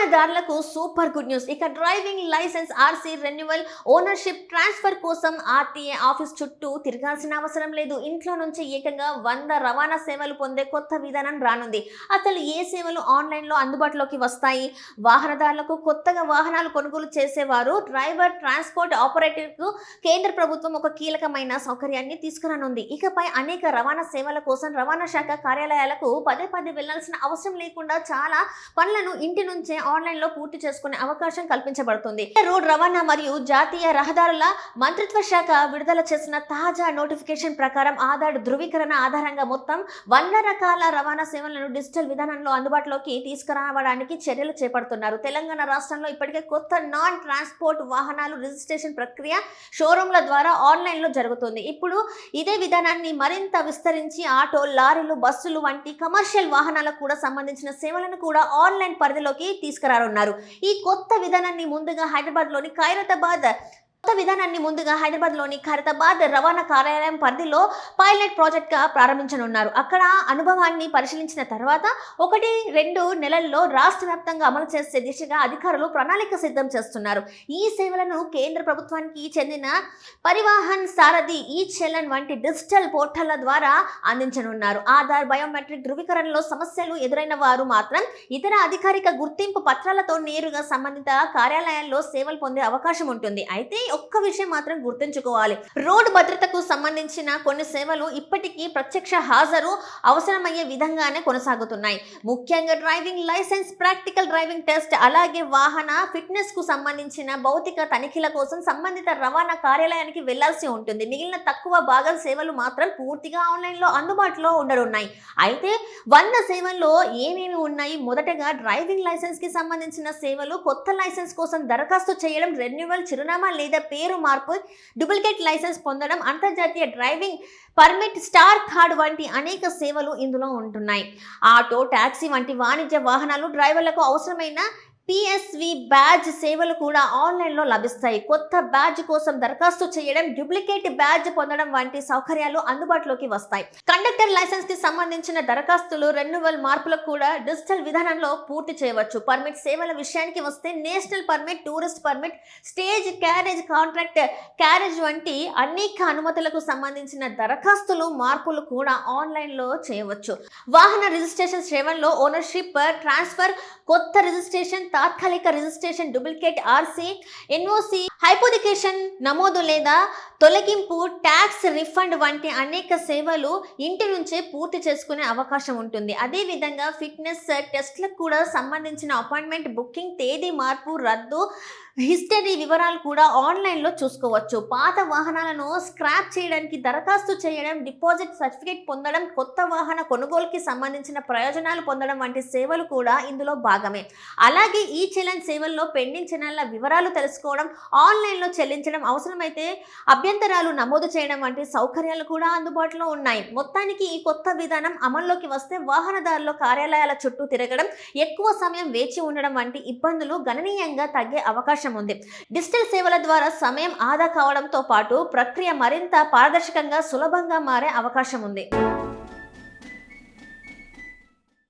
వాహనదారులకు super good news. ఇక driving licence RC renewal ownership transfer కోసం ఆర్టీఏ ఆఫీస్ చుట్టూ తిరగాల్సిన అవసరం లేదు. ఇంట్లో నుంచి ఏకంగా 100 రవాణా సేవలు పొందే కొత్త విధానం రానుంది. అసలు ఏ సేవలు ఆన్లైన్లో అందుబాటులోకి వస్తాయి? వాహనదారులకు కొత్తగా వాహనాలు కొనుగోలు చేసేవారు డ్రైవర్ ట్రాన్స్పోర్ట్ ఆపరేటర్కు కేంద్ర ప్రభుత్వం ఒక కీలకమైన సౌకర్యాన్ని తీసుకురానుంది. ఇకపై అనేక రవాణా సేవల కోసం రవాణా శాఖ కార్యాలయాలకు పదే వెళ్లాల్సిన అవసరం లేకుండా చాలా పనులను ఇంటి నుంచే ఆన్లైన్ లో పూర్తి చేసుకునే అవకాశం కల్పించబడుతుంది. రోడ్ రవాణా మరియు జాతీయ రహదారుల మంత్రిత్వ శాఖ విడుదల చేసిన తాజా నోటిఫికేషన్ ప్రకారం ఆధార్ ధృవీకరణ ఆధారంగా మొత్తం 100 రకాల రవాణా సేవలను డిజిటల్ విధానంలో అందుబాటులోకి తీసుకురావడానికి చర్యలు చేపడుతున్నారు. తెలంగాణ రాష్ట్రంలో ఇప్పటికే కొత్త నాన్ ట్రాన్స్పోర్ట్ వాహనాలు రిజిస్ట్రేషన్ ప్రక్రియ షోరూంల ద్వారా ఆన్లైన్ లో జరుగుతుంది. ఇప్పుడు ఇదే విధానాన్ని మరింత విస్తరించి ఆటో, లారీలు, బస్సులు వంటి కమర్షియల్ వాహనాలకు కూడా సంబంధించిన సేవలను కూడా ఆన్లైన్ పరిధిలోకి తీసుకురానున్నారు. ఈ కొత్త విధానాన్ని ముందుగా హైదరాబాద్లోని రవాణా కార్యాలయం పరిధిలో పైలట్ ప్రాజెక్ట్ గా ప్రారంభించనున్నారు. అక్కడ అనుభవాన్ని పరిశీలించిన తర్వాత 1-2 నెలల్లో రాష్ట్ర వ్యాప్తంగా అమలు చేసే దిశగా అధికారులు ప్రణాళిక సిద్ధం చేస్తున్నారు. ఈ సేవలను కేంద్ర ప్రభుత్వానికి చెందిన పరివాహన్ సారథి, ఈ చలన్ వంటి డిజిటల్ పోర్టళ్ల ద్వారా అందించనున్నారు. ఆధార్ బయోమెట్రిక్ ధృవీకరణలో సమస్యలు ఎదురైన వారు మాత్రం ఇతర అధికారిక గుర్తింపు పత్రాలతో నేరుగా సంబంధిత కార్యాలయాల్లో సేవలు పొందే అవకాశం ఉంటుంది. అయితే ఒక్క విషయం మాత్రం గుర్తుంచుకోవాలి. రోడ్డు భద్రతకు సంబంధించిన కొన్ని సేవలు ఇప్పటికీ ప్రత్యక్ష హాజరు అవసరమయ్యే విధంగానే కొనసాగుతున్నాయి. ముఖ్యంగా driving licence, practical driving test, అలాగే వాహన ఫిట్నెస్ కు సంబంధించిన భౌతిక తనిఖీల కోసం సంబంధిత రవాణా కార్యాలయానికి వెళ్లాల్సి ఉంటుంది. మిగిలిన తక్కువ భాగం సేవలు మాత్రం పూర్తిగా ఆన్లైన్ లో అందుబాటులో ఉండనున్నాయి. అయితే 100 సేవల్లో ఏమేమి ఉన్నాయి? మొదటగా డ్రైవింగ్ లైసెన్స్ కి సంబంధించిన సేవలు. కొత్త లైసెన్స్ కోసం దరఖాస్తు చేయడం, రెన్యువల్, చిరునామా లేదా పేరు మార్పు, డూప్లికేట్ లైసెన్స్ పొందడం, అంతర్జాతీయ డ్రైవింగ్ పర్మిట్, స్టార్ కార్డ్ వంటి అనేక సేవలు ఇందులో ఉంటున్నాయి. ఆటో, టాక్సీ వంటి వాణిజ్య వాహనాలు డ్రైవర్లకు అవసరమైన PSV బ్యాడ్జ్ సేవలు కూడా ఆన్లైన్లో లభిస్తాయి. కొత్త బ్యాడ్జ్ కోసం దరఖాస్తు చేయడం, డూప్లికేట్ బ్యాడ్జ్ పొందడం వంటి సౌకర్యాలు అందుబాటులోకి వస్తాయి. కండక్టర్ లైసెన్స్ కి సంబంధించిన దరఖాస్తులు, రెన్యువల్ మార్పులకు కూడా డిజిటల్ విధానంలో పూర్తి చేయవచ్చు. పర్మిట్ సేవల విషయానికి వస్తే national permit, tourist permit, stage carriage, contract carriage వంటి అనేక అనుమతులకు సంబంధించిన దరఖాస్తులు, మార్పులు కూడా ఆన్లైన్లో చేయవచ్చు. వాహన రిజిస్ట్రేషన్ సేవల్లో ఓనర్షిప్ ట్రాన్స్ఫర్, కొత్త రిజిస్ట్రేషన్, తాత్కాలిక రిజిస్ట్రేషన్, డూప్లికేట్ ఆర్సీ, ఎన్ఓసి, హైపోథికేషన్ నమోదు లేదా తొలగింపు, ట్యాక్స్ రిఫండ్ వంటి అనేక సేవలు ఇంటి నుంచే పూర్తి చేసుకునే అవకాశం ఉంటుంది. అదేవిధంగా ఫిట్నెస్ టెస్ట్లకు కూడా సంబంధించిన అపాయింట్మెంట్ బుకింగ్, తేదీ మార్పు, రద్దు, హిస్టరీ వివరాలు కూడా ఆన్లైన్లో చూసుకోవచ్చు. పాత వాహనాలను స్క్రాప్ చేయడానికి దరఖాస్తు చేయడం, డిపాజిట్ సర్టిఫికేట్ పొందడం, కొత్త వాహన కొనుగోలుకి సంబంధించిన ప్రయోజనాలు పొందడం వంటి సేవలు కూడా ఇందులో భాగమే. అలాగే ఈ చలన్ సేవల్లో పెండింగ్ చలన్ల వివరాలు తెలుసుకోవడం, ఆన్లైన్లో చెల్లించడం, అవసరమైతే అభ్యంతరాలు నమోదు చేయడం వంటి సౌకర్యాలు కూడా అందుబాటులో ఉన్నాయి. మొత్తానికి ఈ కొత్త విధానం అమల్లోకి వస్తే వాహనదారుల కార్యాలయాల చుట్టూ తిరగడం, ఎక్కువ సమయం వేచి ఉండడం వంటి ఇబ్బందులు గణనీయంగా తగ్గే అవకాశం ఉంది. డిజిటల్ సేవల ద్వారా సమయం ఆదా కావడంతో పాటు ప్రక్రియ మరింత పారదర్శకంగా, సులభంగా మారే అవకాశం ఉంది.